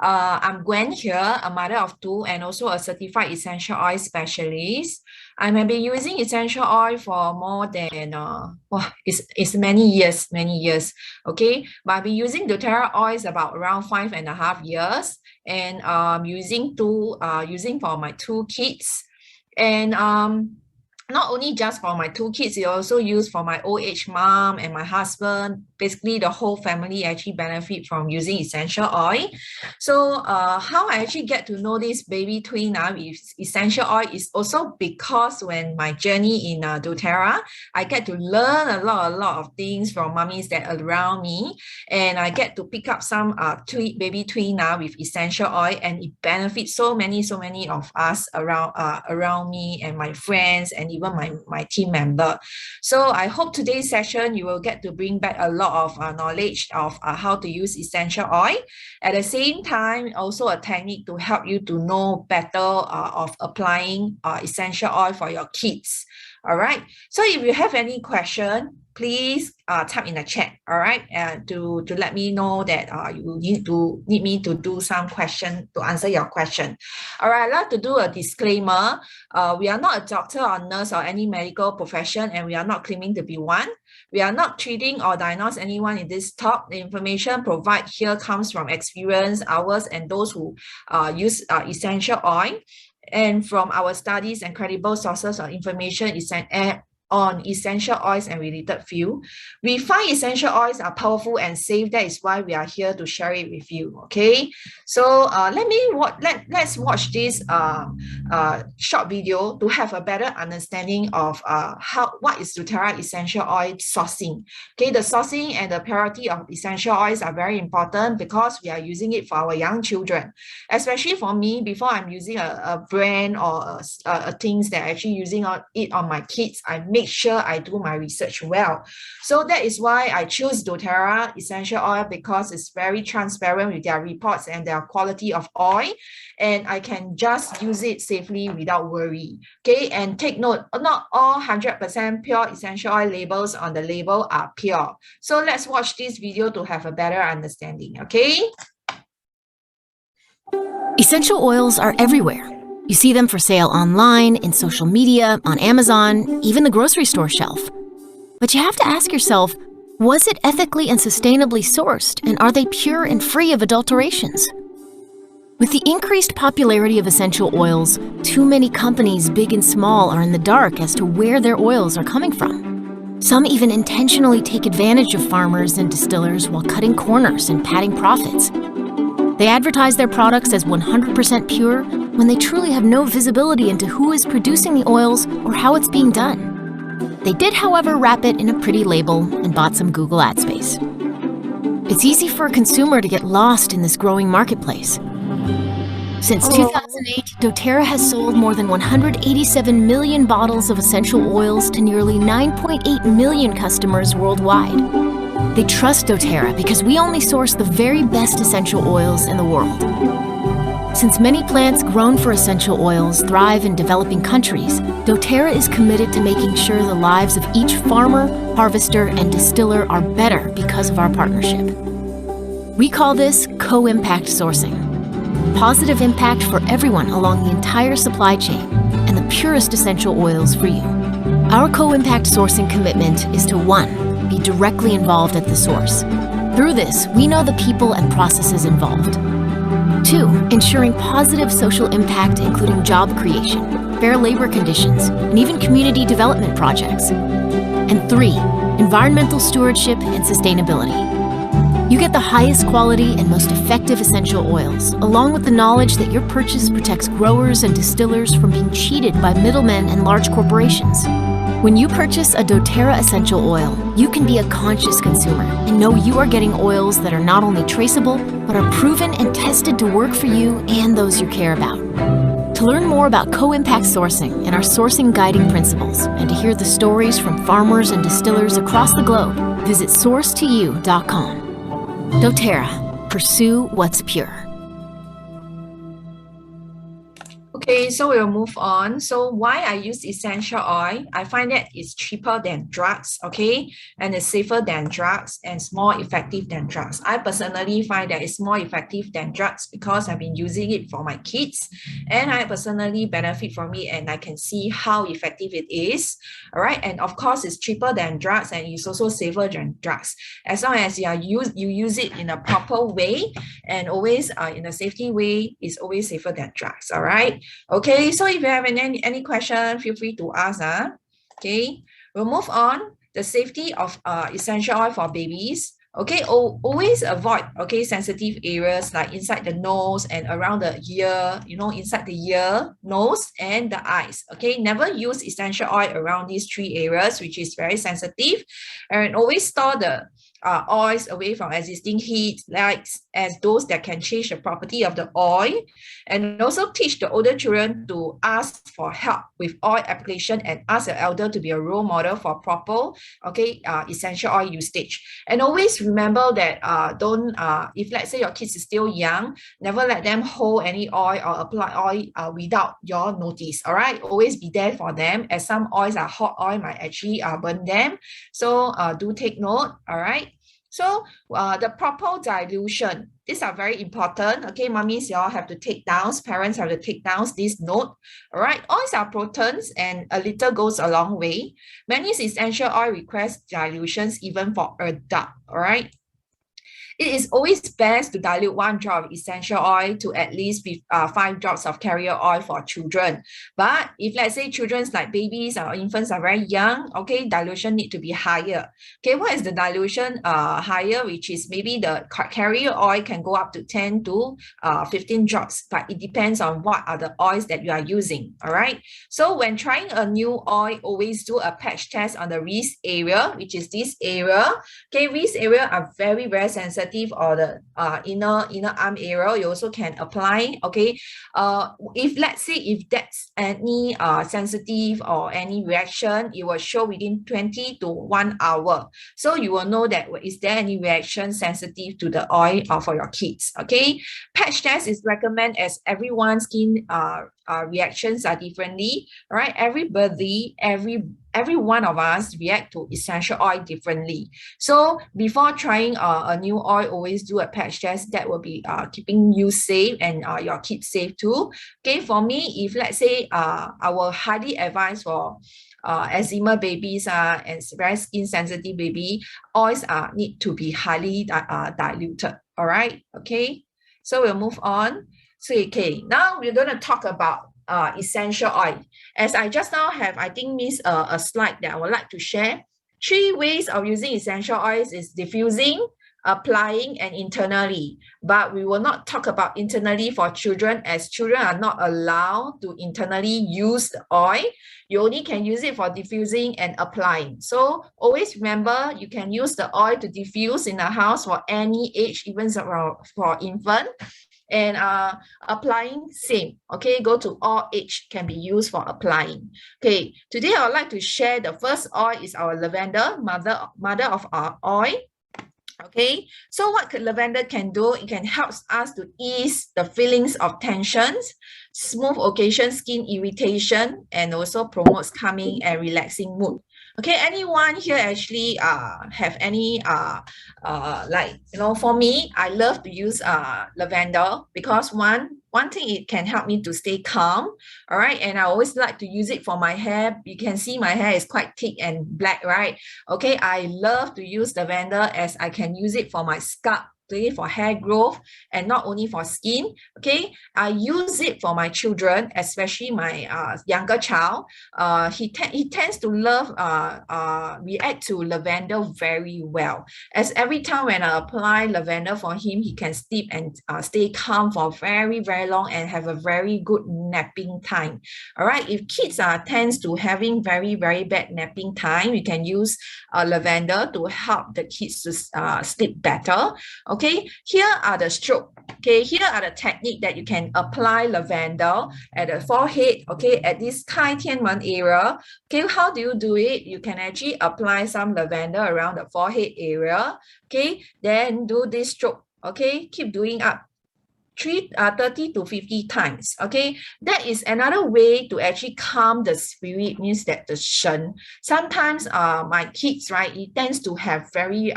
I'm Gwen here, a mother of two and also a certified essential oil specialist. I have been using essential oil for more than it's many years. Okay, but I've been using doTERRA oils about around 5.5 years, and using for my two kids, and not only just for my two kids, it also used for my old age mom and my husband. Basically, the whole family actually benefit from using essential oil. So how I actually get to know this baby Tuina with essential oil is also because when my journey in doTERRA, I get to learn a lot of things from mummies that are around me, and I get to pick up some baby Tuina with essential oil, and it benefits so many of us around me and my friends and even my team member. So I hope today's session you will get to bring back a lot of knowledge of how to use essential oil. At the same time, also a technique to help you to know better of applying essential oil for your kids. All right. So if you have any question, please type in the chat. All right, to let me know that you need me to do some question to answer your question. All right, I'd like to do a disclaimer. We are not a doctor or nurse or any medical profession, and we are not claiming to be one. We are not treating or diagnose anyone in this talk. The information provided here comes from experience, ours, and those who use essential oil, and from our studies and credible sources of information on essential oils and related field. We find essential oils are powerful and safe. That is why we are here to share it with you. Okay, so let's watch this short video to have a better understanding of what is doTERRA essential oil sourcing. Okay, the sourcing and the purity of essential oils are very important because we are using it for our young children. Especially for me, before I'm using a brand or things that I'm actually using it on my kids, I make sure I do my research well. So that is why I choose doTERRA essential oil, because it's very transparent with their reports and their quality of oil, and I can just use it safely without worry. Okay, and take note, not all 100% pure essential oil labels on the label are pure. So let's watch this video to have a better understanding. Okay, essential oils are everywhere. You see them for sale online, in social media, on Amazon, even the grocery store shelf. But you have to ask yourself, was it ethically and sustainably sourced, and are they pure and free of adulterations? With the increased popularity of essential oils, too many companies, big and small, are in the dark as to where their oils are coming from. Some even intentionally take advantage of farmers and distillers while cutting corners and padding profits. They advertise their products as 100% pure when they truly have no visibility into who is producing the oils or how it's being done. They did, however, wrap it in a pretty label and bought some Google ad space. It's easy for a consumer to get lost in this growing marketplace. Since 2008, doTERRA has sold more than 187 million bottles of essential oils to nearly 9.8 million customers worldwide. They trust doTERRA because we only source the very best essential oils in the world. Since many plants grown for essential oils thrive in developing countries, doTERRA is committed to making sure the lives of each farmer, harvester, and distiller are better because of our partnership. We call this co-impact sourcing. Positive impact for everyone along the entire supply chain, and the purest essential oils for you. Our co-impact sourcing commitment is to 1. Be directly involved at the source. Through this, we know the people and processes involved. 2. Ensuring positive social impact, including job creation, fair labor conditions, and even community development projects. And 3. Environmental stewardship and sustainability. You get the highest quality and most effective essential oils, along with the knowledge that your purchase protects growers and distillers from being cheated by middlemen and large corporations. When you purchase a doTERRA essential oil, you can be a conscious consumer and know you are getting oils that are not only traceable, but are proven and tested to work for you and those you care about. To learn more about co-impact sourcing and our sourcing guiding principles, and to hear the stories from farmers and distillers across the globe, visit source2u.com. doTERRA, pursue what's pure. Okay, so we'll move on. So why I use essential oil? I find that it's cheaper than drugs, okay? And it's safer than drugs and it's more effective than drugs. I personally find that it's more effective than drugs because I've been using it for my kids and I personally benefit from it and I can see how effective it is. All right. And of course, it's cheaper than drugs and it's also safer than drugs. As long as you use it in a proper way and always in a safety way, it's always safer than drugs. All right. Okay, so if you have any question, feel free to ask. Okay, we'll move on. The safety of essential oil for babies. Okay, always avoid sensitive areas like inside the nose and around the ear, inside the ear, nose, and the eyes. Okay, never use essential oil around these three areas, which is very sensitive, and always store the oils away from existing heat, lights, as those that can change the property of the oil, and also teach the older children to ask for help with oil application and ask the elder to be a role model for proper essential oil usage. And always remember that if let's say your kids is still young, never let them hold any oil or apply oil without your notice. All right, always be there for them, as some oils are hot oil might actually burn them. So do take note. All right. So the proper dilution, these are very important. Okay, mummies, you all have to take down, parents have to take down this note. All right, oils are protons and a little goes a long way. Many essential oil request dilutions even for adult. All right. It is always best to dilute 1 drop of essential oil to at least 5 drops of carrier oil for children. But if let's say children's like babies or infants are very young, okay, dilution need to be higher. Okay, what is the dilution higher? Which is maybe the carrier oil can go up to 10 to 15 drops, but it depends on what are the oils that you are using. All right. So when trying a new oil, always do a patch test on the wrist area, which is this area. Okay, wrist area are very, very sensitive, or the inner arm area. You also can apply. Okay, if let's say if that's any sensitive or any reaction, it will show within 20 to 1 hour. So you will know that is there any reaction sensitive to the oil for your kids. Okay, patch test is recommended as everyone's skin reactions are differently. Right, every one of us react to essential oil differently. So before trying a new oil, always do a patch test. That will be keeping you safe and your kids safe too. Okay, for me, if let's say I will highly advise for eczema babies and very skin sensitive baby, oils need to be highly diluted. All right, okay, so we'll move on. So okay, now we're going to talk about essential oil. As I just now have, I think, missed a slide that I would like to share. 3 ways of using essential oils is diffusing, applying, and internally. But we will not talk about internally for children, as children are not allowed to internally use the oil. You only can use it for diffusing and applying. So always remember, you can use the oil to diffuse in the house for any age, even for infant. And applying, same. Okay, go to all age, can be used for applying. Okay, today I would like to share the first oil is our lavender, mother of our oil. Okay, so what lavender can do, it can help us to ease the feelings of tensions, smooth occasion skin irritation, and also promotes calming and relaxing mood. Okay, anyone here actually have any for me, I love to use lavender because one thing, it can help me to stay calm. All right, and I always like to use it for my hair. You can see my hair is quite thick and black, right? Okay, I love to use lavender as I can use it for my scalp, for hair growth, and not only for skin. Okay, I use it for my children, especially my younger child. He tends to love react to lavender very well, as every time when I apply lavender for him, he can sleep and stay calm for very, very long and have a very good napping time. All right, if kids tends to having very, very bad napping time, we can use lavender to help the kids to sleep better. Okay, here are the stroke. Okay, here are the technique that you can apply lavender at the forehead. Okay, at this Kai Tianmen area. Okay, how do you do it? You can actually apply some lavender around the forehead area. Okay, then do this stroke. Okay, keep doing up. 30 to 50 times. Okay, that is another way to actually calm the spirit, means that the shen. Sometimes my kids, right, it tends to have very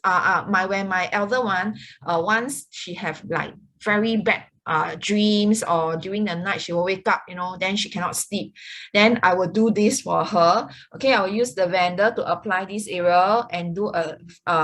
when my elder one, once she have like very bad dreams, or during the night she will wake up, then she cannot sleep. Then I will do this for her. Okay, I will use the lavender to apply this area and do a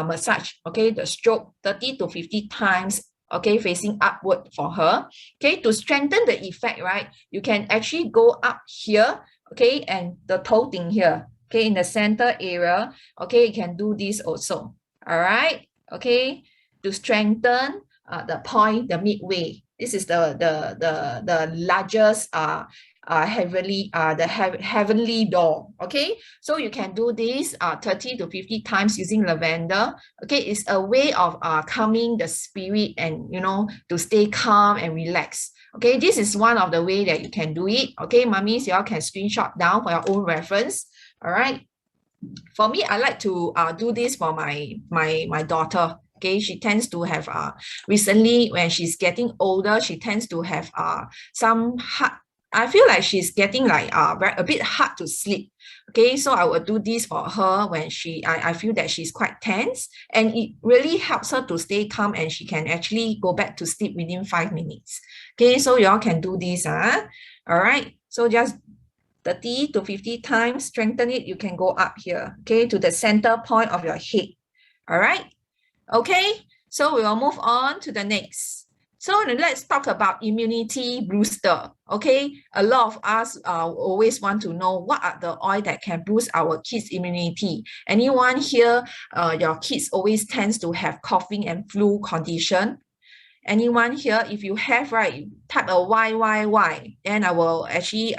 massage. Okay, the stroke 30 to 50 times. Okay, facing upward for her. Okay, to strengthen the effect, right, you can actually go up here. Okay, and the toe thing here. Okay, in the center area. Okay, you can do this also. All right. Okay, to strengthen the point, the midway. This is the largest heavenly door. Okay, so you can do this 30 to 50 times using lavender. Okay, it's a way of calming the spirit, and to stay calm and relax. Okay, this is one of the way that you can do it. Okay, mummies, y'all can screenshot down for your own reference. All right. For me, I like to do this for my daughter. Okay, she tends to have recently, when she's getting older, she tends to have some hard. I feel like she's getting like a bit hard to sleep. Okay, so I will do this for her when I feel that she's quite tense, and it really helps her to stay calm, and she can actually go back to sleep within 5 minutes. Okay, so y'all can do this. All right, so just 30 to 50 times, strengthen it. You can go up here, okay, to the center point of your head. All right. Okay, so we will move on to the next. So let's talk about immunity booster. Okay, a lot of us always want to know what are the oil that can boost our kids' immunity. Anyone here, your kids always tends to have coughing and flu condition? Anyone here, if you have, right, type a why, then I will actually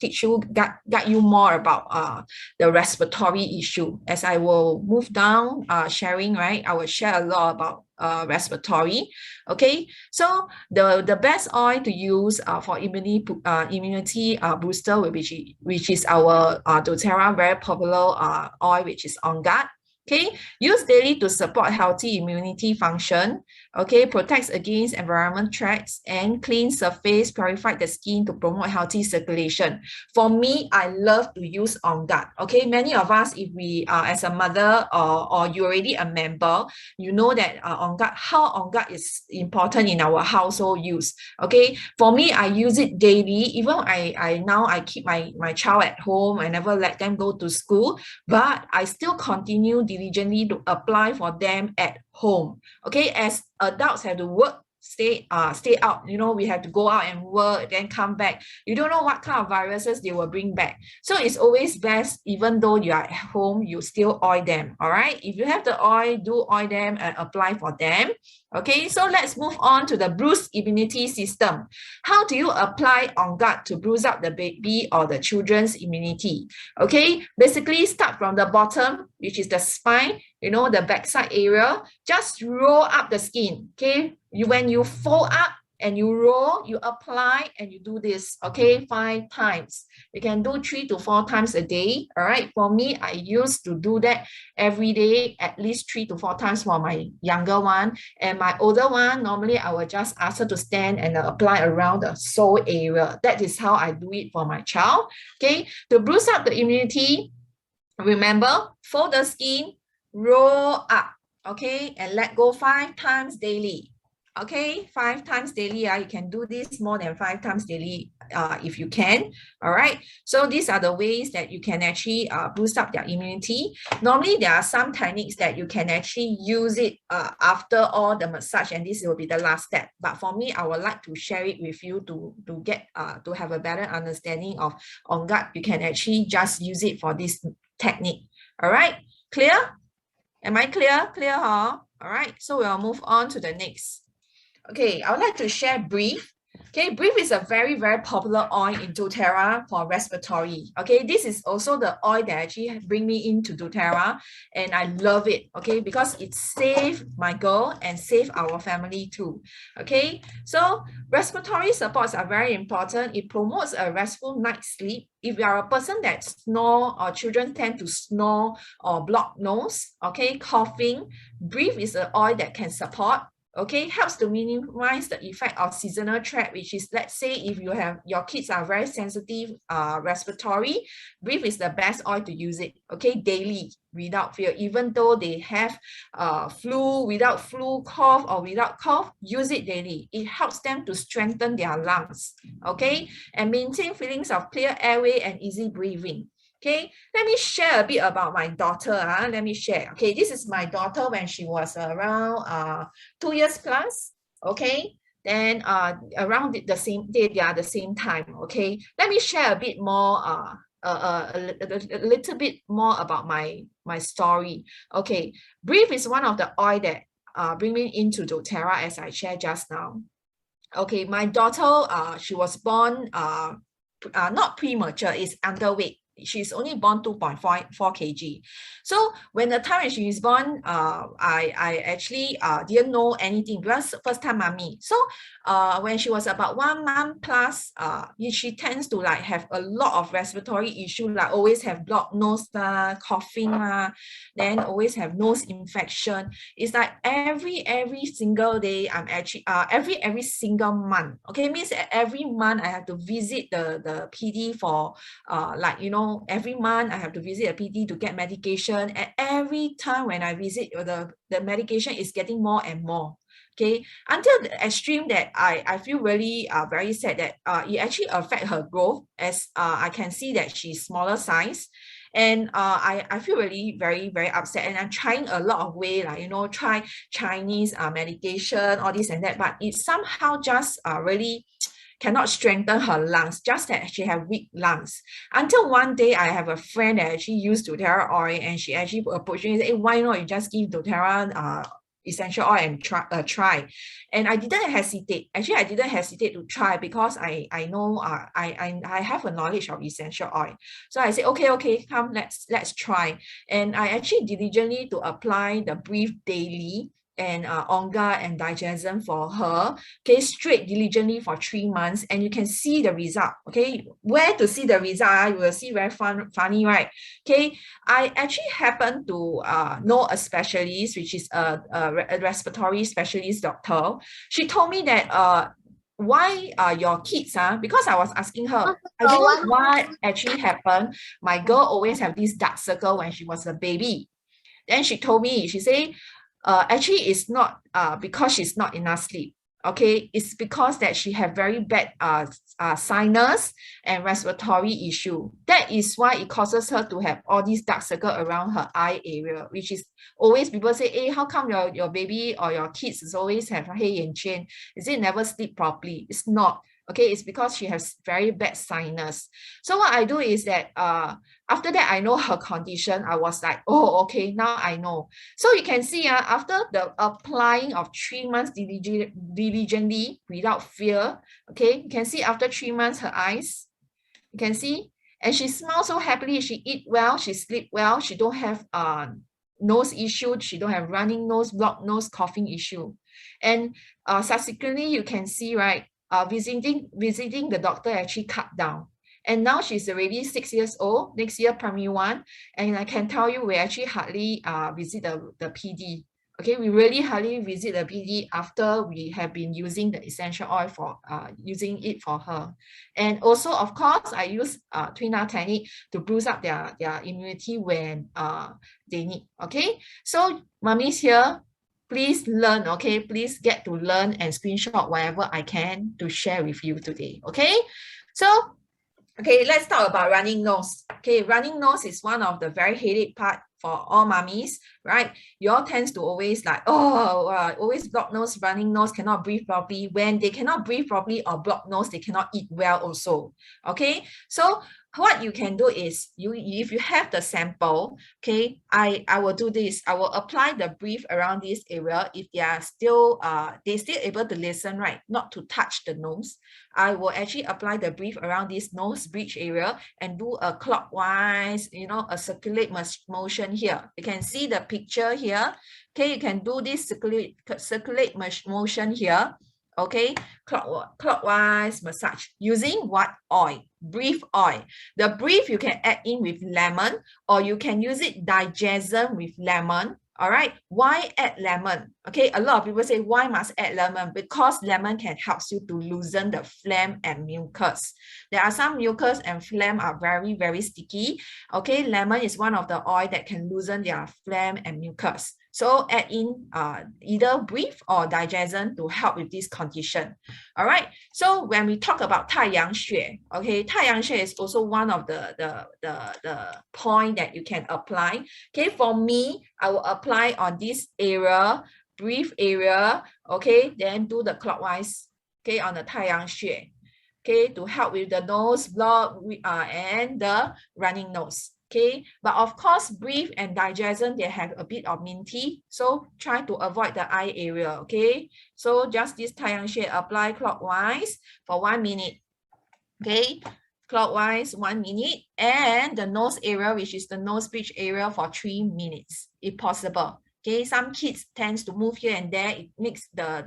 teach you, guide you more about the respiratory issue. As I will move down sharing, right, I will share a lot about respiratory. Okay, so the best oil to use for immunity booster, which is our doTERRA very popular oil, which is On Guard. Okay, use daily to support healthy immunity function. Okay, protects against environment threats and clean surface, purify the skin to promote healthy circulation. For me, I love to use On Guard. Okay, many of us, if we are as a mother or you're already a member, you know that On Guard, how On Guard is important in our household use. Okay, for me, I use it daily. Even now I keep my child at home. I never let them go to school, but I still continue diligently to apply for them at home. Okay, as adults have to work, stay out, we have to go out and work, then come back. You don't know what kind of viruses they will bring back. So it's always best, even though you are at home, you still oil them. All right, if you have the oil, do oil them and apply for them. Okay, so let's move on to the boost immunity system. How do you apply On Guard to boost up the baby or the children's immunity? Okay, basically start from the bottom, which is the spine, the backside area. Just roll up the skin. Okay, when you fold up and you roll, you apply and you do this. Okay, 5 times. You can do 3 to 4 times a day. All right, for me, I used to do that every day, at least 3 to 4 times for my younger one. And my older one, normally I will just ask her to stand and apply around the sole area. That is how I do it for my child. Okay, to boost up the immunity, remember, fold the skin, roll up, okay, and let go 5 times daily. Okay, 5 times daily. You can do this more than 5 times daily if you can. All right, so these are the ways that you can actually boost up their immunity. Normally there are some techniques that you can actually use it after all the massage, and this will be the last step. But for me, I would like to share it with you to get to have a better understanding of On Guard. You can actually just use it for this technique. All right, clear? Am I clear? Clear, huh? All right, so we'll move on to the next. Okay, I would like to share Breathe. Okay, Breathe is a very, very popular oil in doTERRA for respiratory. Okay, this is also the oil that actually bring me into doTERRA, and I love it. Okay, because it saved my girl and saved our family too. Okay, so respiratory supports are very important. It promotes a restful night's sleep. If you are a person that snore, or children tend to snore or block nose, okay, coughing, Breathe is an oil that can support. Okay, helps to minimize the effect of seasonal threat, which is, let's say if you have your kids are very sensitive respiratory, Breathe is the best oil to use it, okay, daily without fear. Even though they have flu, without flu, cough or without cough, use it daily. It helps them to strengthen their lungs, okay, and maintain feelings of clear airway and easy breathing. Okay, let me share a bit about my daughter. Let me share. Okay, this is my daughter when she was around 2 years plus. Okay, then around the same day, they are the same time. Okay, let me share a bit more. A little bit more about my story. Okay, Breathe is one of the oil that bring me into doTERRA, as I shared just now. Okay, my daughter, she was born not premature, is underweight. She's only born 2.4 kg. So when the time she is born, I actually didn't know anything because first time mommy. So when she was about 1 month plus, she tends to like have a lot of respiratory issue, like always have blocked nose, coughing, then always have nose infection. It's like every single day, I'm actually every single month. Okay, means every month I have to visit the PD for like, you know, every month I have to visit a PD to get medication, and every time when I visit, the medication is getting more and more. Okay, until the extreme that I feel really very sad that it actually affect her growth, as I can see that she's smaller size. And I feel really very upset, and I'm trying a lot of way, like, you know, try Chinese medication, all this and that, but it somehow just really cannot strengthen her lungs, just that she have weak lungs. Until one day I have a friend that actually used doTERRA oil, and she actually approached me and said, hey, why not you just give doTERRA essential oil and try. And I didn't hesitate. Actually, I didn't hesitate to try because I know I have a knowledge of essential oil. So I said, okay, come, let's try. And I actually diligently to apply the Breathe daily and on guard and digestion for her, okay, straight diligently for 3 months, and you can see the result. Okay, where to see the result? You will see very funny, right? Okay, I actually happen to know a specialist, which is a respiratory specialist doctor. She told me that why your kids, because I was asking her, I don't know what actually happened. My girl always have this dark circle when she was a baby. Then she told me, she said, actually it's not because she's not enough sleep. Okay, it's because that she have very bad sinus and respiratory issue. That is why it causes her to have all these dark circle around her eye area, which is always people say, hey, how come your baby or your kids is always have Hei Yan Chen? Is it never sleep properly? It's not. Okay, it's because she has very bad sinus. So what I do is that after that, I know her condition. I was like, oh, okay, now I know. So you can see after the applying of 3 months diligently without fear, okay, you can see after 3 months her eyes, you can see, and she smiles so happily. She eat well, she sleep well, she don't have nose issue, she don't have running nose, blocked nose, coughing issue. And subsequently, you can see, right, visiting the doctor actually cut down. And now she's already 6 years old, next year primary 1. And I can tell you, we actually hardly visit the PD. Okay, we really hardly visit the PD after we have been using the essential oil for using it for her. And also, of course, I use Tuina technique to boost up their immunity when they need. Okay, so mummies here, please learn, okay? Please get to learn and screenshot whatever I can to share with you today, okay? So, okay, let's talk about running nose. Okay, running nose is one of the very headache part for all mummies, right? You all tends to always like, always block nose, running nose, cannot breathe properly. When they cannot breathe properly or block nose, they cannot eat well also, okay? So, what you can do is, if you have the sample, okay, I will do this. I will apply the Breathe around this area. If they are still able to listen, right, not to touch the nose, I will actually apply the Breathe around this nose bridge area and do a clockwise, you know, a circulate motion here. You can see the picture here. Okay, you can do this circulate motion here. Okay, clockwise massage using what oil? Breathe oil. The Breathe you can add in with lemon, or you can use it digestion with lemon. All right, why add lemon? Okay, a lot of people say, why must add lemon? Because lemon can help you to loosen the phlegm and mucus. There are some mucus and phlegm are very, very sticky. Okay, lemon is one of the oil that can loosen their phlegm and mucus. So add in either brief or digestion to help with this condition. All right, so when we talk about 太阳穴, okay, 太阳穴 is also one of the point that you can apply. Okay, for me, I will apply on this area, brief area, okay, then do the clockwise, okay, on the 太阳穴, okay, to help with the nose block and the running nose. Okay, but of course, breathe and digestion, they have a bit of minty, so try to avoid the eye area. Okay, so just this 太阳穴 apply clockwise for 1 minute. Okay, clockwise 1 minute, and the nose area, which is the nose bridge area, for 3 minutes if possible. Okay, some kids tends to move here and there, it makes the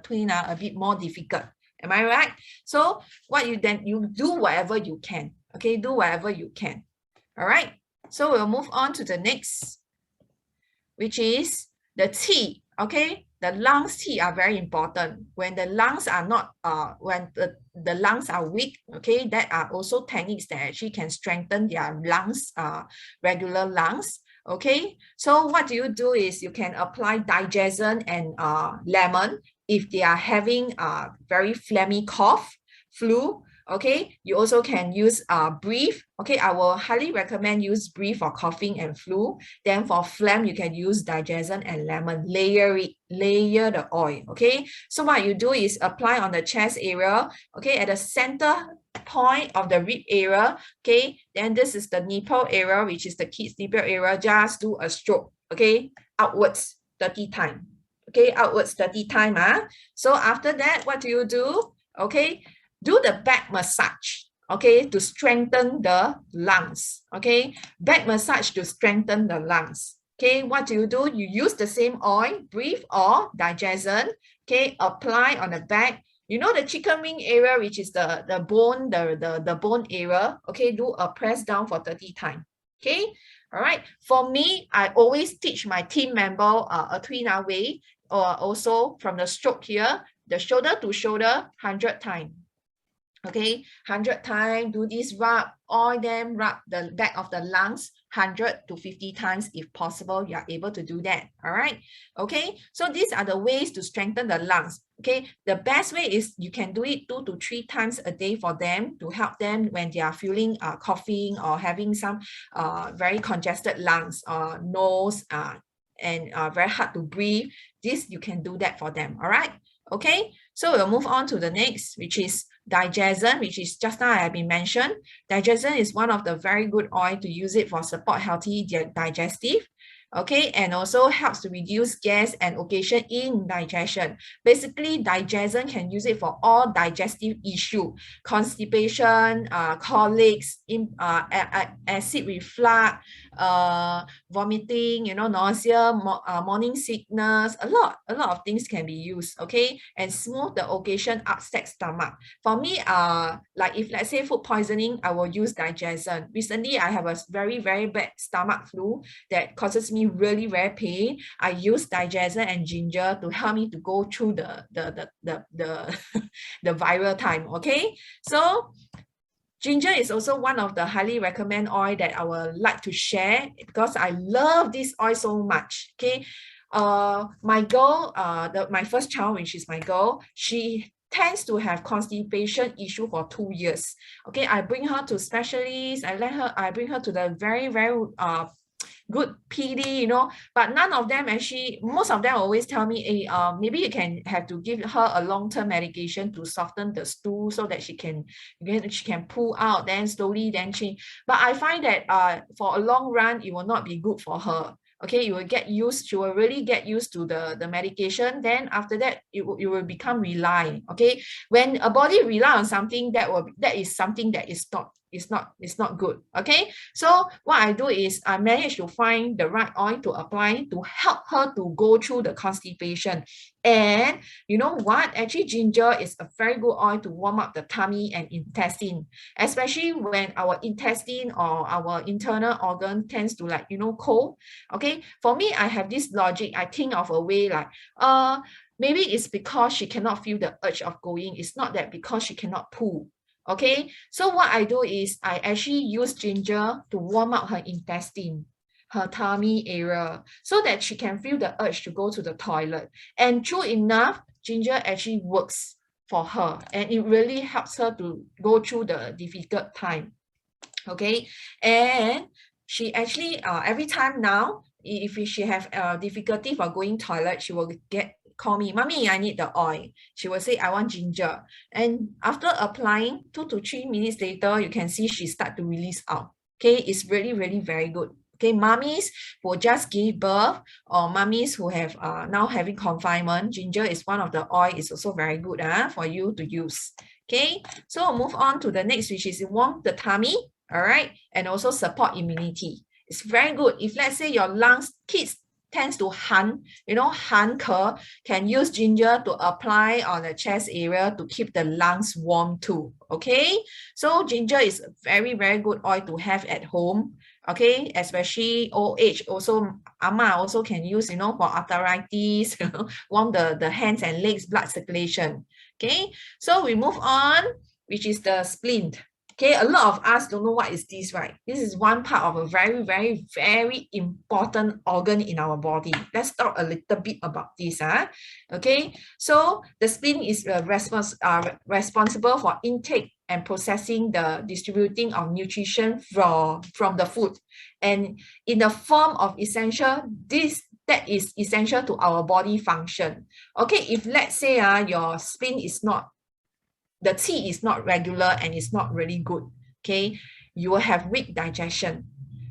Tuina a bit more difficult. Am I right? So what you do whatever you can. Okay, do whatever you can. All right, so we'll move on to the next, which is the qi. Okay, the lungs qi are very important. When the lungs are not, when the lungs are weak, okay, that are also techniques that actually can strengthen their lungs, regular lungs. Okay, so what do is you can apply digestion and lemon if they are having very phlegmy cough, flu. Okay, you also can use breathe. Okay, I will highly recommend use breathe for coughing and flu. Then for phlegm, you can use digestion and lemon. Layer the oil. Okay, so what you do is apply on the chest area. Okay, at the center point of the rib area. Okay, then this is the nipple area, which is the kid's nipple area. Just do a stroke. Okay, outwards 30 times. Okay, outwards 30 times. So after that, what do? Okay, do the back massage, okay, to strengthen the lungs. Okay, back massage to strengthen the lungs. Okay, what do? You use the same oil, breathe or digestion. Okay, apply on the back. You know the chicken wing area, which is the bone, the bone area. Okay, do a press down for 30 times. Okay, all right. For me, I always teach my team member a Tuina way, or also from the stroke here, the shoulder to shoulder, 100 times. Okay, 100 times, do this rub, all them rub the back of the lungs 100 to 50 times if possible. You are able to do that. All right. Okay, so these are the ways to strengthen the lungs. Okay, the best way is you can do it 2 to 3 times a day for them to help them when they are feeling coughing or having some very congested lungs or nose and very hard to breathe. This you can do that for them. All right. Okay, so we'll move on to the next, which is digestion, which is just now I have been mentioned. Digestion is one of the very good oil to use it for support healthy digestive. Okay, and also helps to reduce gas and occasion in digestion. Basically, digestion can use it for all digestive issue, constipation, colics, acid reflux, vomiting, nausea, morning sickness, a lot of things can be used. Okay, and smooth the occasion upset stomach. For me, like if let's say food poisoning, I will use digestion. Recently, I have a very, very bad stomach flu that causes me really very pain. I use digestion and ginger to help me to go through the viral time. Okay, so ginger is also one of the highly recommend oil that I would like to share because I love this oil so much. Okay, my girl, my first child, which is my girl, she tends to have constipation issue for 2 years. Okay, I bring her to specialists. I bring her to the very, very good PD, but none of them actually, most of them always tell me, hey, maybe you can have to give her a long-term medication to soften the stool so that she can pull out, then slowly, but I find that for a long run, it will not be good for her. Okay, she will really get used to the medication. Then after that, it will become reliant. Okay, when a body rely on something, that is something that is not it's not good. Okay, so what I do is I manage to find the right oil to apply to help her to go through the constipation. And you know what, actually ginger is a very good oil to warm up the tummy and intestine, especially when our intestine or our internal organ tends to, like, you know, cold. Okay, for me, I have this logic. I think of a way like maybe it's because she cannot feel the urge of going. It's not that because she cannot poo. Okay, so what I do is I actually use ginger to warm up her intestine, her tummy area, so that she can feel the urge to go to the toilet. And true enough, ginger actually works for her, and it really helps her to go through the difficult time. Okay, and she actually every time now, if she have difficulty for going toilet, she will call me, "Mommy, I need the oil." She will say, "I want ginger." And after applying 2 to 3 minutes later, you can see she start to release out. Okay, it's really, really very good. Okay, mummies who just give birth, or mummies who have now having confinement, ginger is one of the oil. It's also very good for you to use. Okay, so we'll move on to the next, which is warm the tummy, all right, and also support immunity. It's very good. If let's say your lungs, kids tends to you know, can use ginger to apply on the chest area to keep the lungs warm too. Okay, so ginger is a very, very good oil to have at home. Okay, especially old age, also ama also can use, you know, for arthritis, warm the hands and legs, blood circulation. Okay, so we move on, which is the spleen. Okay, a lot of us don't know what is this, right? This is one part of a very, very, very important organ in our body. Let's talk a little bit about this. Okay, so the spleen is responsible for intake and processing the distributing of nutrition from the food, and in the form of essential, that is essential to our body function. Okay, if let's say your spleen is not, the qi is not regular and it's not really good, okay, you will have weak digestion.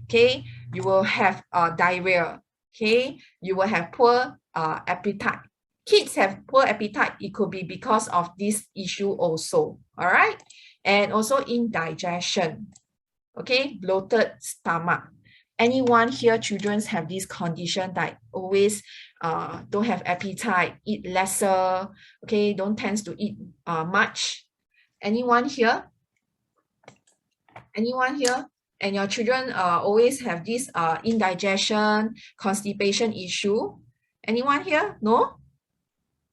Okay, you will have diarrhea. Okay, you will have poor appetite. Kids have poor appetite. It could be because of this issue also. All right, and also indigestion. Okay, bloated stomach. Anyone here, children have this condition that always don't have appetite, eat lesser, okay, don't tend to eat much? Anyone here? Anyone here? And your children always have this indigestion, constipation issue? Anyone here? No?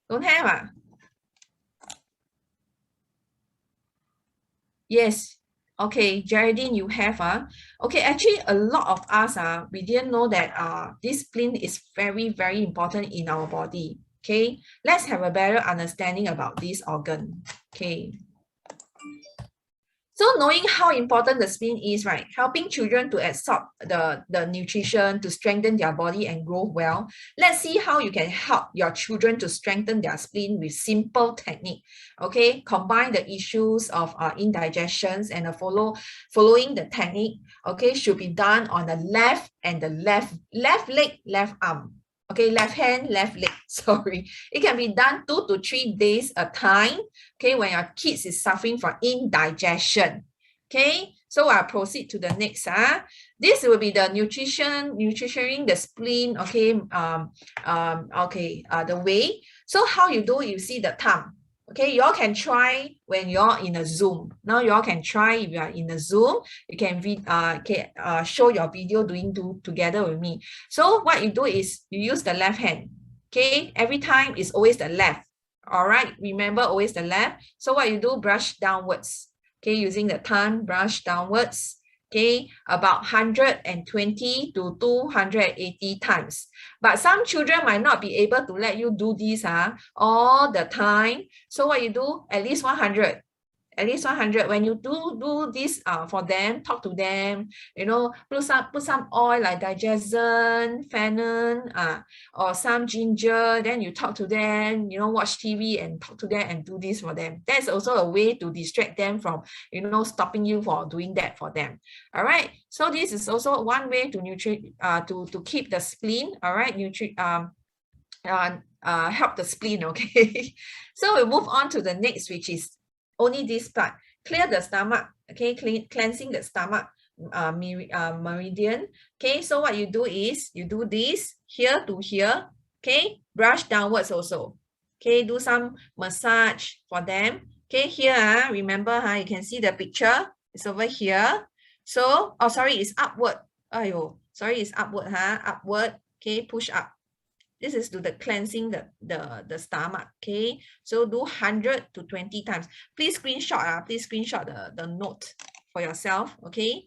Don't have? Yes. Okay, Geraldine, you have okay, actually a lot of us we didn't know that this spleen is very, very important in our body. Okay, let's have a better understanding about this organ. Okay, so knowing how important the spleen is, right, helping children to absorb the nutrition to strengthen their body and grow well. Let's see how you can help your children to strengthen their spleen with simple technique. Okay, combine the issues of indigestions and following the technique. Okay, should be done on the left and the left leg, left arm. Okay, left hand, left leg, sorry. It can be done 2 to 3 days a time, okay, when your kids is suffering from indigestion. Okay, so I'll proceed to the next. This will be the nutritioning the spleen, okay, the way. So how you do, you see the thumb. Okay, you all can try when you're in a Zoom. Now you all can try if you are in a Zoom. You can show your video together with me. So what you do is you use the left hand. Okay, every time it's always the left. All right, remember always the left. So what you do, brush downwards. Okay, using the thumb, brush downwards. Okay, about 120 to 280 times. But some children might not be able to let you do this all the time. So what you do, at least 100. At least 100. When you do this for them, talk to them, you know, put some oil like digestion, fennel, or some ginger, then you talk to them, you know, watch TV and talk to them and do this for them. That's also a way to distract them from, you know, stopping you for doing that for them. All right, so this is also one way to keep the spleen, all right, help the spleen. Okay, so we'll move on to the next, which is only this part. clear the stomach, okay, cleansing the stomach meridian. Okay, so what you do is you do this here to here, okay, brush downwards also. Okay, do some massage for them. Okay, here, remember, you can see the picture. It's over here. So, oh, sorry, it's upward. Oh, sorry, it's upward, upward. Okay, push up. This is to the cleansing the stomach. Okay, so do 100 to 20 times. Please screenshot, the note for yourself. Okay,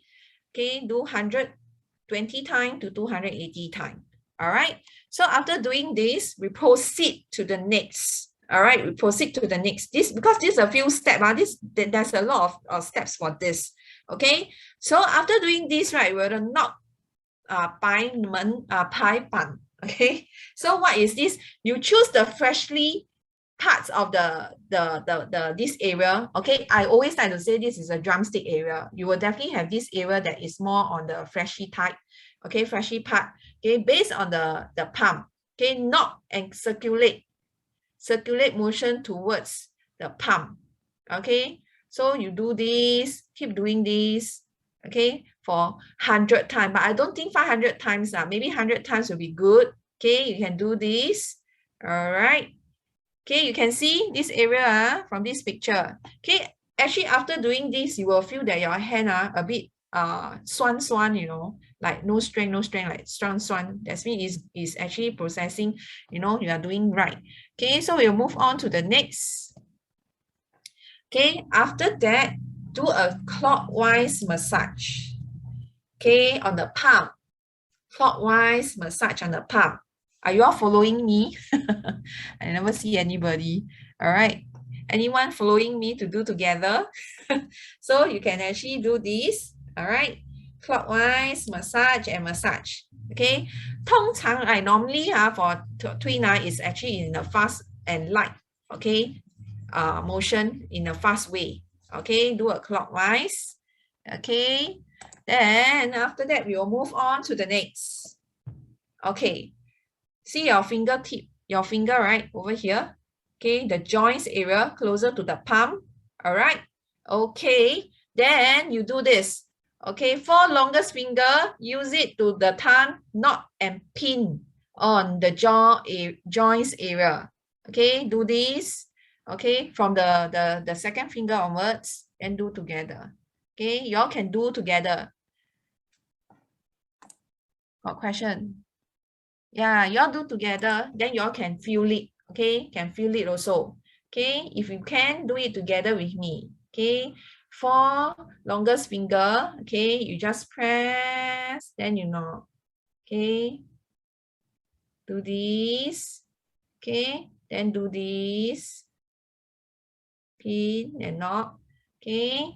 do 120 times to 280 times. All right, so after doing this, we proceed to the next. All right, we proceed to the next. This, because this is a few steps. There's a lot of steps for this. Okay, so after doing this, right, we're not pai pan. Okay, so what is this? You choose the freshly parts of this area. Okay, I always like to say this is a drumstick area. You will definitely have this area that is more on the fleshy type. Okay, fleshy part. Okay, based on the palm. Okay, knock and circulate motion towards the palm. Okay, so you do this, keep doing this. Okay, for 100 times, but I don't think 500 times. Maybe 100 times will be good. Okay, you can do this. All right. Okay, you can see this area from this picture. Okay, actually after doing this, you will feel that your hand a bit swan, you know, like no strength, like swan. That means is actually processing, you know, you are doing right. Okay, so we'll move on to the next. Okay, after that, do a clockwise massage. Okay, on the palm. Clockwise massage on the palm. Are you all following me? I never see anybody. All right. Anyone following me to do together? So you can actually do this. All right. Clockwise massage and massage. Okay. 通常, normally for Tui Na is actually in a fast and light. Okay. Motion in a fast way. Okay. Do a clockwise. Okay. Then after that, we will move on to the next. Okay. See your fingertip, your finger right over here. Okay, the joints area closer to the palm. All right. Okay, then you do this. Okay, for longest finger, use it to the tongue, knot and pin on the joints area. Okay, do this. Okay, from the second finger onwards and do together. Okay, y'all can do together. Got question? Yeah, y'all do together, then y'all can feel it. Okay, can feel it also. Okay, if you can, do it together with me. Okay, for longest finger, okay, you just press, then you know. Okay, do this. Okay, then do this. Pin and knot. Okay,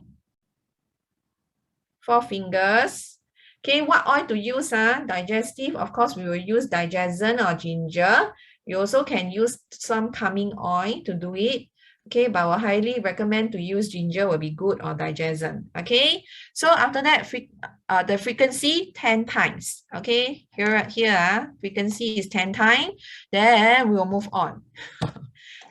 4 fingers. Okay, what oil to use? Digestive, of course, we will use digestion or ginger. You also can use some calming oil to do it. Okay, but I highly recommend to use ginger will be good, or digestion. Okay, so after that, the frequency 10 times. Okay, here, frequency is 10 times. Then we will move on.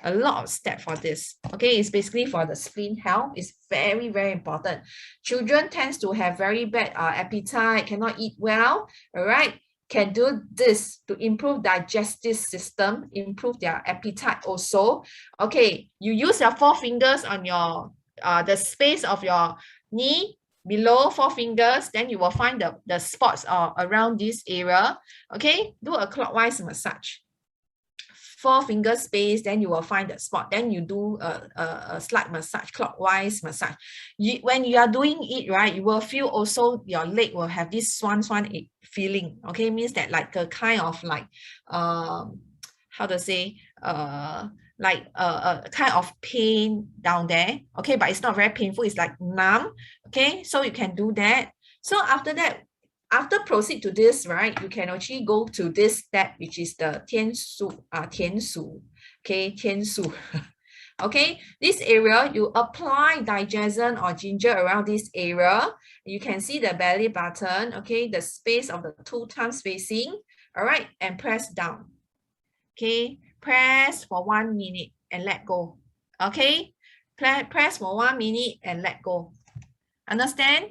A lot of steps for this. Okay, it's basically for the spleen health. It's very, very important. Children tends to have very bad appetite, cannot eat well. All right, can do this to improve digestive system, improve their appetite also. Okay, you use your 4 fingers on your the space of your knee, below 4 fingers, then you will find the spots around this area. Okay, do a clockwise massage. 4 finger space, then you will find the spot. Then you do a slight massage, clockwise massage. When you are doing it, right, you will feel also your leg will have this swan feeling. Okay, means that like a kind of like how to say like a kind of pain down there. Okay, but it's not very painful. It's like numb. Okay, so you can do that. So after that, after proceed to this, right, you can actually go to this step, which is the tian su. Okay, tian su. Okay, this area, you apply digestion or ginger around this area. You can see the belly button, okay, the space of the 2 tongue spacing. All right, and press down. Okay, press for 1 minute and let go. Okay, Press for 1 minute and let go. Understand?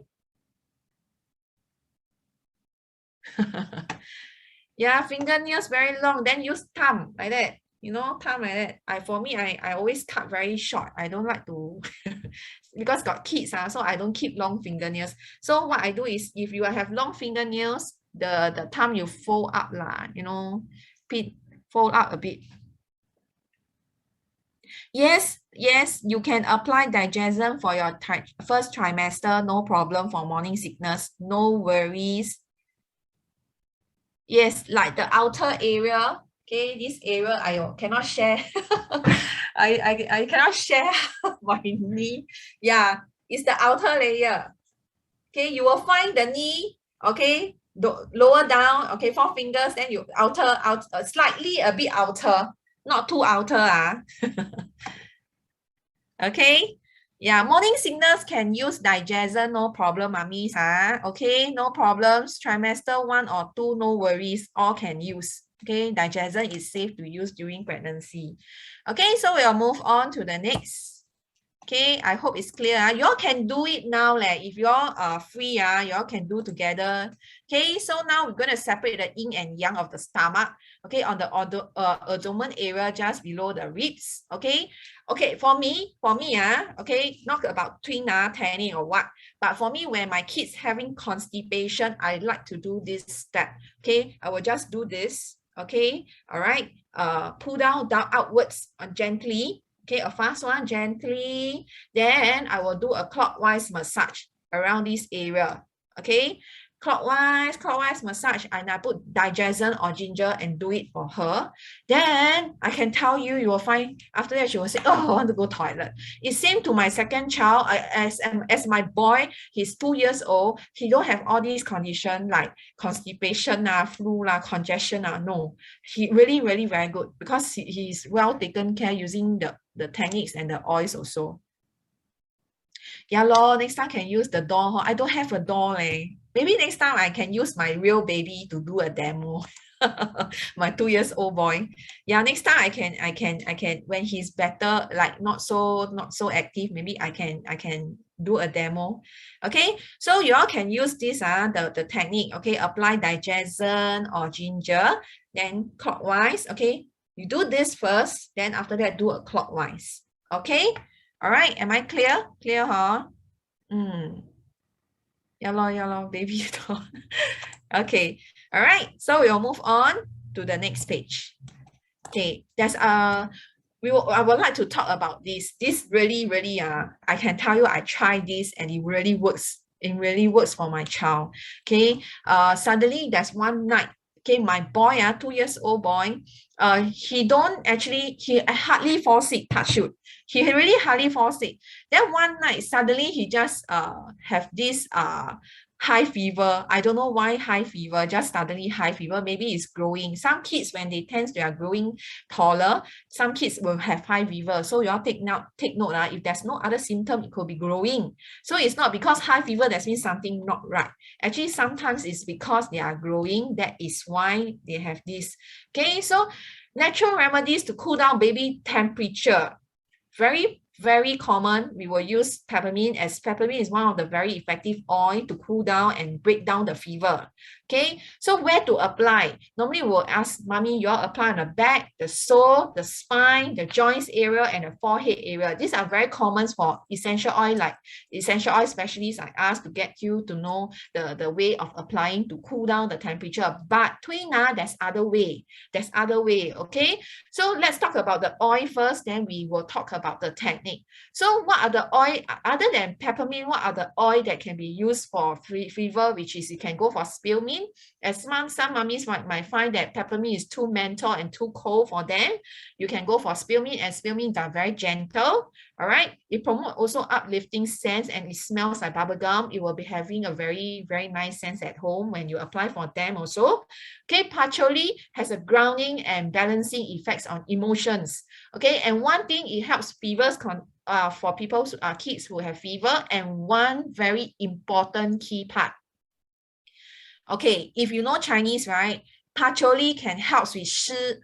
Yeah, fingernails very long, then use thumb like that. You know, thumb like that. For me, I always cut very short. I don't like to because got kids, so I don't keep long fingernails. So what I do is if you have long fingernails, the thumb you fold up lah, you know, fold up a bit. Yes, you can apply digestion for your first trimester, no problem for morning sickness, no worries. Yes, like the outer area. Okay, this area I cannot share. I cannot share my knee. Yeah, it's the outer layer. Okay, you will find the knee. Okay, lower down. Okay, 4 fingers. Then you outer, slightly a bit outer, not too outer. Okay. Yeah, morning sickness can use digestion, no problem, mummies. Okay, no problems. Trimester 1 or 2, no worries. All can use. Okay, digestion is safe to use during pregnancy. Okay, so we'll move on to the next. Okay, I hope it's clear. You all can do it now. If you all are free, you all can do together. Okay, so now we're going to separate the yin and yang of the stomach. Okay, on the abdomen area just below the ribs. Okay, for me, okay, not about Tuina, tanning or what, but for me, when my kids having constipation, I like to do this step. Okay, I will just do this. Okay, all right, pull down outwards gently. Okay, a fast one, gently. Then I will do a clockwise massage around this area. Okay, clockwise massage, and I put digestion or ginger and do it for her. Then I can tell you, you will find after that she will say, oh, I want to go toilet. It's same to my second child. As my boy, he's 2 years old. He don't have all these conditions like constipation, flu, congestion. No, he really very good because he's well taken care using the techniques and the oils also. Yeah, next time can use the doll. I don't have a doll. Maybe next time I can use my real baby to do a demo. My 2 years old boy. Yeah, next time I can when he's better, like not so active, maybe I can do a demo. Okay, so you all can use this the technique. Okay, apply digestion or ginger, then clockwise. Okay, you do this first, then after that do a clockwise. Okay, all right, am I clear? Clear, huh? Yeah, baby. Okay, all right, so we'll move on to the next page. Okay, I would like to talk about this. This really I can tell you, I tried this and it really works. It really works for my child. Okay, suddenly there's one night. Okay, my boy, 2 years old boy, he hardly fall sick, touch wood. He really hardly fall sick. Then one night, suddenly he just have this high fever. I don't know why high fever, just suddenly high fever. Maybe it's growing. Some kids, when they are growing taller, some kids will have high fever. So you all take note, if there's no other symptom, it could be growing. So it's not because high fever, that means something not right. Actually, sometimes it's because they are growing. That is why they have this. Okay, so natural remedies to cool down baby temperature. Very common. We will use peppermint, as peppermint is one of the very effective oil to cool down and break down the fever. Okay, so where to apply? Normally we'll ask mommy, you all apply on the back, the sole, the spine, the joints area, and the forehead area. These are very common for essential oil, like essential oil specialists I ask to get you to know the way of applying to cool down the temperature. But Tuina, there's other way. Okay, so let's talk about the oil first, then we will talk about the technique. So what are the oil, other than peppermint, what are the oil that can be used for fever, which is you can go for spearmint. As some mummies might find that peppermint is too menthol and too cold for them, you can go for spearmint, and spearmint are very gentle. All right, it promotes also uplifting scents and it smells like bubblegum. It will be having a very nice sense at home when you apply for them also. Okay, patchouli has a grounding and balancing effects on emotions. Okay, and one thing, it helps fevers for people, kids who have fever. And one very important key part. Okay, if you know Chinese, right? Patchouli can help with 湿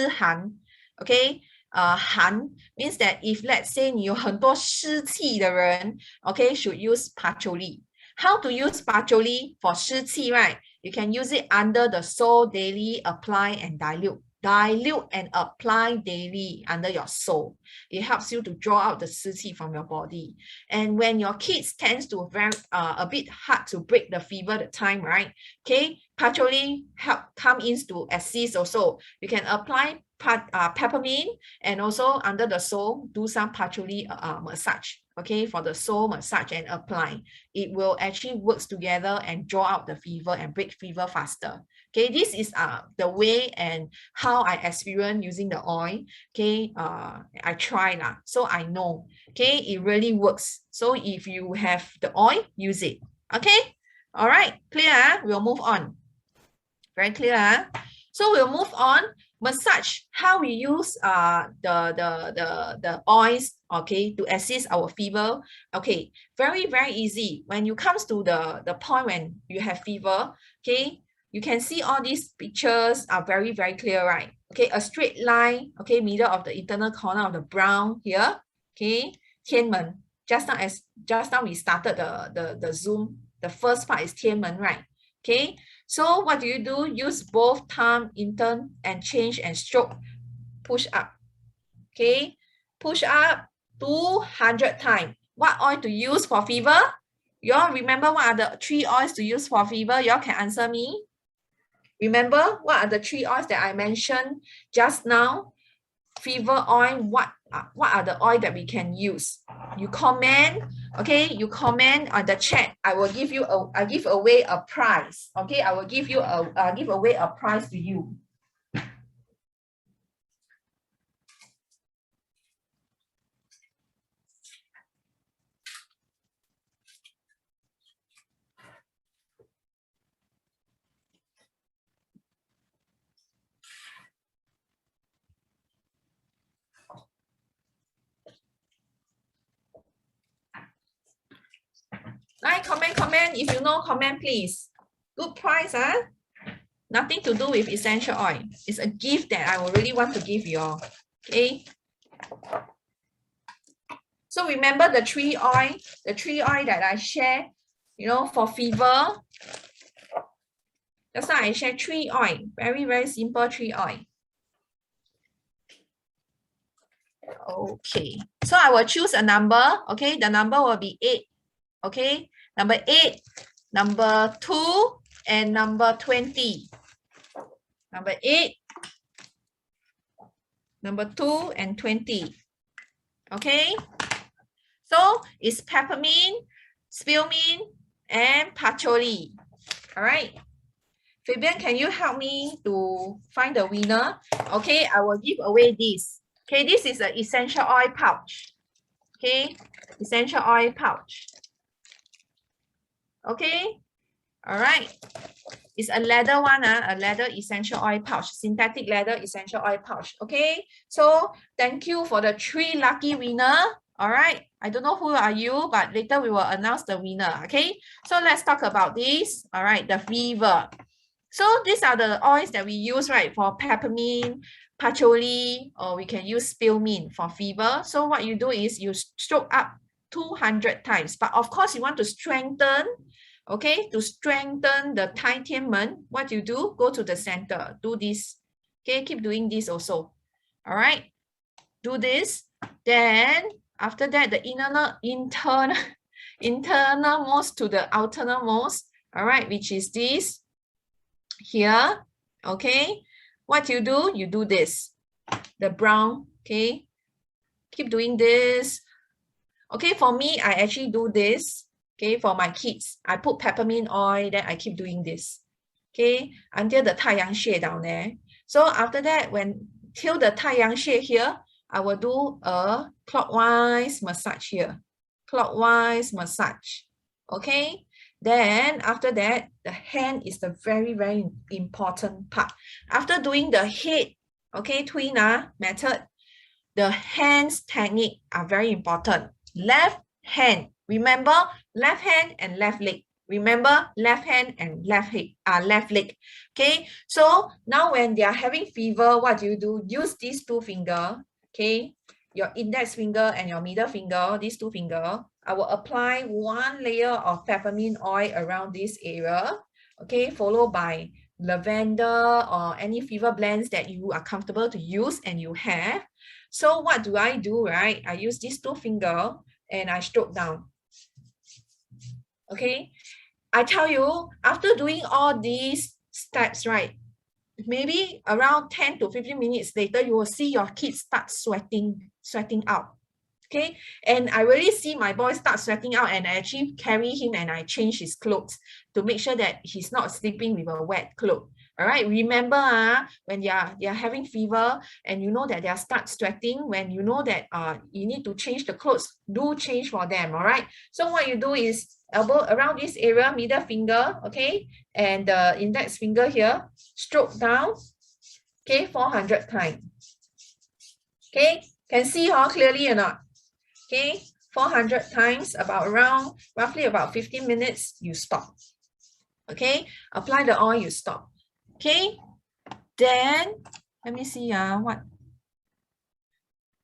寒. Okay, 寒 means that if let's say 你有很多湿气的人 okay, should use patchouli. How to use patchouli for 湿气, right? You can use it under the sole daily, apply and dilute. Dilute and apply daily under your sole. It helps you to draw out the 湿气 from your body. And when your kids tends to a bit hard to break the fever the time, right? Okay, patchouli help come in to assist also. You can apply peppermint and also under the sole do some patchouli massage, okay, for the sole massage and apply. It will actually works together and draw out the fever and break fever faster. Okay, this is the way and how I experience using the oil. Okay, I try lah, so I know. Okay, it really works. So if you have the oil, use it. Okay, all right, clear? We'll move on. Very clear. So we'll move on. Massage, how we use the oils, okay, to assist our fever. Okay, very easy. When you comes to the point when you have fever, okay, you can see all these pictures are very clear, right? Okay, a straight line, okay, middle of the internal corner of the brown here, okay, Tianmen. Just now we started the Zoom. The first part is Tianmen, right? Okay, so what do? Use both thumb, intern, and change and stroke. Push up. Okay, push up 200 times. What oil to use for fever? You all remember what are the 3 oils to use for fever? You all can answer me. Remember what are the 3 oils that I mentioned just now? Fever oil, what are the oil that we can use? You comment, okay, you comment on the chat. I will give you I give away a prize. Okay, I will give away a prize to you. Like, comment. If you know, comment, please. Good price, huh? Nothing to do with essential oil. It's a gift that I really want to give you all. Okay. So remember the 3 oil that I share, you know, for fever. That's why I share 3 oil. Very simple 3 oil. Okay. So I will choose a number. Okay. The number will be 8. Okay. Number 8, number 2, and number 20. Number 8, number 2, and 20. Okay. So it's peppermint, spearmint, and patchouli. All right. Fabian, can you help me to find the winner? Okay, I will give away this. Okay, this is an essential oil pouch. Okay, essential oil pouch. Okay, all right. It's a leather one, a leather essential oil pouch, synthetic leather essential oil pouch. Okay, so thank you for the 3 lucky winner. All right, I don't know who are you, but later we will announce the winner. Okay, so let's talk about this. All right, the fever. So these are the oils that we use, right, for peppermint, patchouli, or we can use spearmint for fever. So what you do is you stroke up 200 times, but of course you want to strengthen. Okay, to strengthen the Tianmen, what you do, go to the center, do this. Okay, keep doing this also. All right, do this. Then after that, the internalmost to the outermost. All right, which is this here. Okay, what you do this, the brown. Okay, keep doing this. Okay, for me, I actually do this. Okay, for my kids, I put peppermint oil, then I keep doing this. Okay, until the 太阳穴 down there. So after that, till the 太阳穴 here, I will do a clockwise massage here. Clockwise massage. Okay, then after that, the hand is the very important part. After doing the head, okay, Tuina method, the hands technique are very important. Left hand. Remember, left hand and left leg. Remember, left hand and left leg. Okay, so now when they are having fever, what do? Use these 2 fingers okay, your index finger and your middle finger, these two fingers, I will apply one layer of peppermint oil around this area, okay, followed by lavender or any fever blends that you are comfortable to use and you have. So what do I do, right? I use these two fingers and I stroke down. Okay, I tell you, after doing all these steps, right, maybe around 10 to 15 minutes later, you will see your kids start sweating out. Okay, and I really see my boy start sweating out, and I actually carry him and I change his clothes to make sure that he's not sleeping with a wet cloth. All right, remember when they are having fever and you know that they start sweating, when you know that you need to change the clothes, do change for them. All right, so what you do is elbow around this area, middle finger, okay, and the index finger here, stroke down, okay, 400 times. Okay, can see clearly or not? Okay, 400 times, roughly about 15 minutes, you stop. Okay, apply the oil, you stop. Okay, then let me see what.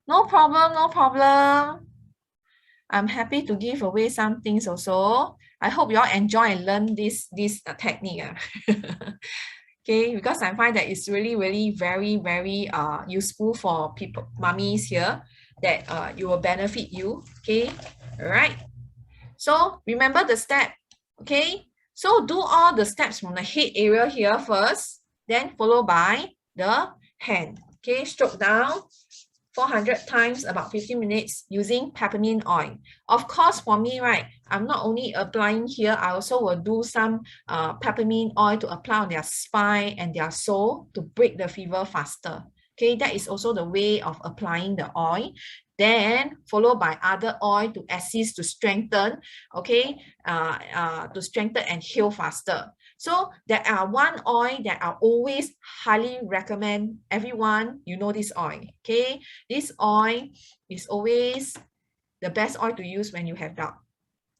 No problem, no problem. I'm happy to give away some things also. I hope you all enjoy and learn this technique. Okay, because I find that it's really, really very useful for people, mummies here, that you will benefit you. Okay, all right. So remember the step. Okay, so do all the steps from the head area here first, then followed by the hand. Okay, stroke down 400 times, about 15 minutes using peppermint oil. Of course, for me, right, I'm not only applying here, I also will do some peppermint oil to apply on their spine and their sole to break the fever faster. Okay, that is also the way of applying the oil. Then followed by other oil to assist to strengthen, okay, to strengthen and heal faster. So there are one oil that I always highly recommend everyone, you know this oil, okay? This oil is always the best oil to use when you have doubt.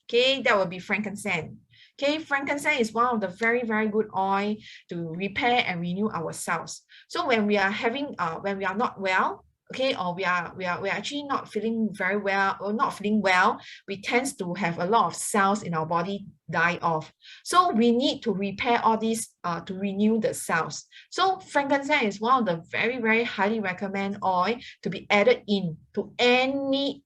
Okay, that will be frankincense. Okay, frankincense is one of the very good oil to repair and renew our cells. So when we are having, when we are not well, okay, or we are actually not feeling very well or not feeling well, we tend to have a lot of cells in our body die off. So we need to repair all these to renew the cells. So frankincense is one of the very highly recommend oil to be added in to any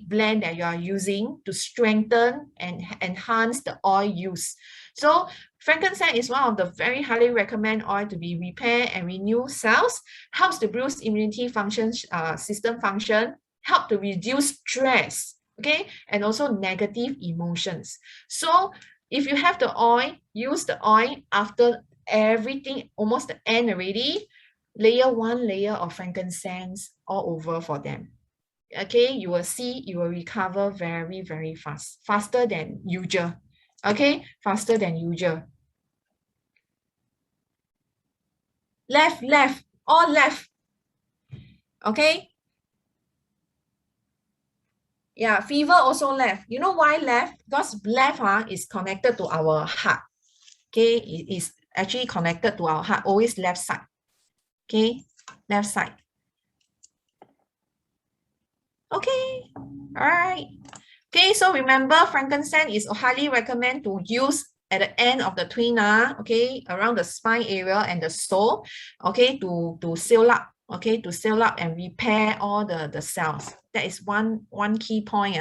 blend that you are using to strengthen and enhance the oil use. So frankincense is one of the very highly recommend oil to be repair and renew cells, helps to boost immunity function, system function, help to reduce stress, okay, and also negative emotions. So if you have the oil, use the oil after everything, almost the end already, layer one layer of frankincense all over for them. Okay, you will see you will recover very fast, faster than usual. Okay, faster than usual. Left, all left. Okay. Yeah, fever also left. You know why left? Because left is connected to our heart. Okay, it is actually connected to our heart, always left side. Okay, left side. Okay, all right. Okay, so remember frankincense is highly recommend to use at the end of the tuina, okay, around the spine area and the sole, okay, to seal up, okay, to seal up and repair all the cells. That is one key point.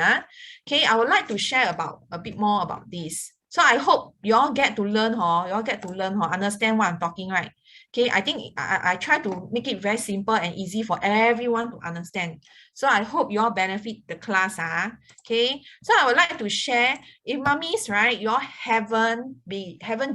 Okay, I would like to share a bit more about this. So I hope you all get to learn, understand what I'm talking, right? Okay, I think I try to make it very simple and easy for everyone to understand. So I hope you all benefit the class. Okay, so I would like to share, if mummies, right, you all haven't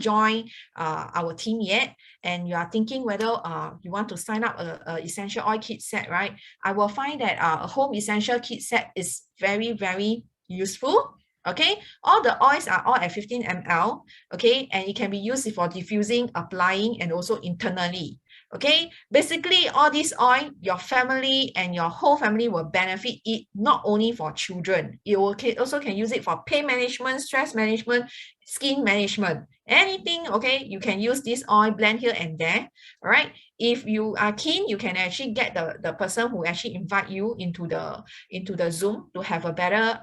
joined our team yet, and you are thinking whether you want to sign up a essential oil kit set, right? I will find that a home essential kit set is very useful. Okay, all the oils are all at 15 ml, okay, and it can be used for diffusing, applying, and also internally. Okay, basically all this oil, your family and your whole family will benefit it, not only for children. You also can use it for pain management, stress management, skin management, anything. Okay, you can use this oil, blend here and there. All right, if you are keen, you can actually get the person who actually invite you into the Zoom to have a better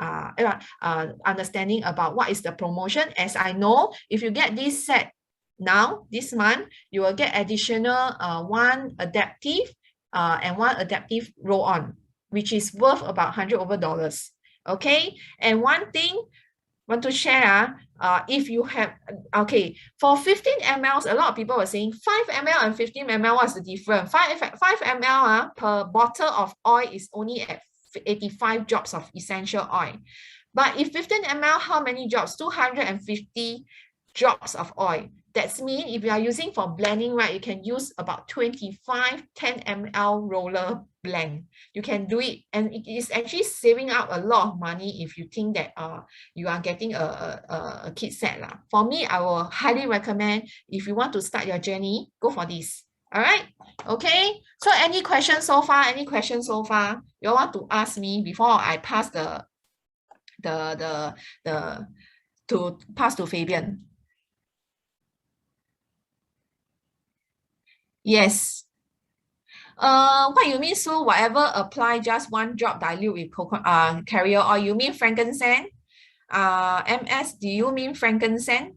understanding about what is the promotion. As I know, if you get this set now this month, you will get additional one adaptive and one adaptive roll-on, which is worth about $100 over. Okay, and one thing want to share, if you have, okay, for 15 ml, a lot of people were saying 5 ml and 15 ml, what's the difference? 5 ml per bottle of oil is only at 85 drops of essential oil. But if 15 ml, how many drops? 250 drops of oil. That means if you are using for blending, right, you can use about 25 10 ml roller blend. You can do it, and it is actually saving out a lot of money if you think that you are getting a kit set lah. For me, I will highly recommend, if you want to start your journey, go for this. All right, okay. So any questions so far? Any questions so far? You want to ask me before I pass pass to Fabian? Yes. What you mean? So whatever apply, just one drop dilute with carrier oil. You mean frankincense? MS, do you mean frankincense?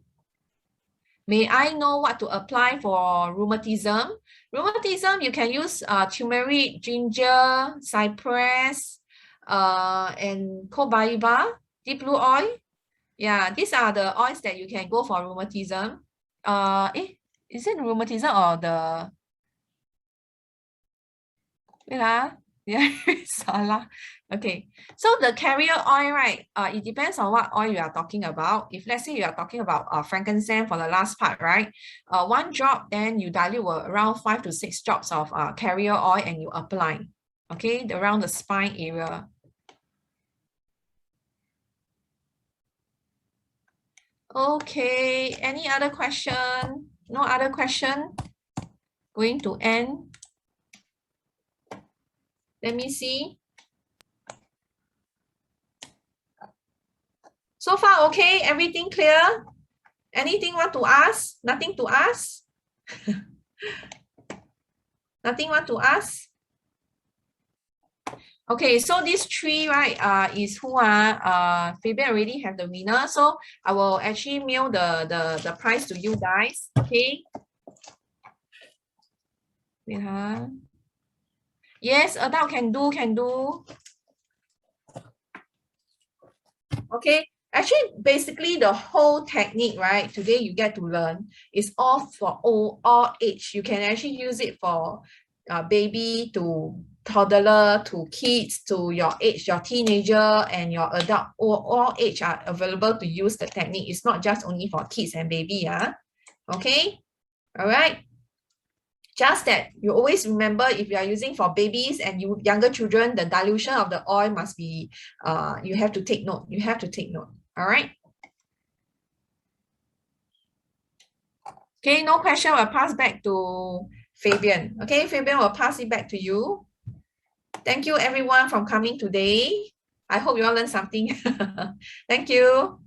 May I know what to apply for rheumatism? Rheumatism, you can use turmeric, ginger, cypress, and cobaiba, deep blue oil. Yeah, these are the oils that you can go for rheumatism. Is it rheumatism or the... Yeah, salah. Okay, so the carrier oil, right? It depends on what oil you are talking about. If let's say you are talking about frankincense for the last part, right? One drop, then you dilute around 5 to 6 drops of carrier oil and you apply. Okay, around the spine area. Okay, any other question? No other question? Going to end. Let me see. So far, okay? Everything clear? Anything want to ask? Nothing to ask? Nothing want to ask? Okay, so these three, right, is who Fabian already have the winner. So I will actually mail the price to you guys. Okay. Wait, yes, adult can do. Okay. Actually, basically the whole technique, right, today you get to learn is all for all age. You can actually use it for baby to toddler to kids to your age, your teenager and your adult. All age are available to use the technique. It's not just only for kids and baby. Okay. All right. Just that you always remember, if you are using for babies and younger children, the dilution of the oil must be, you have to take note. You have to take note. All right. Okay, no question. I'll pass back to Fabian. Okay, Fabian will pass it back to you. Thank you everyone for coming today. I hope you all learned something. Thank you.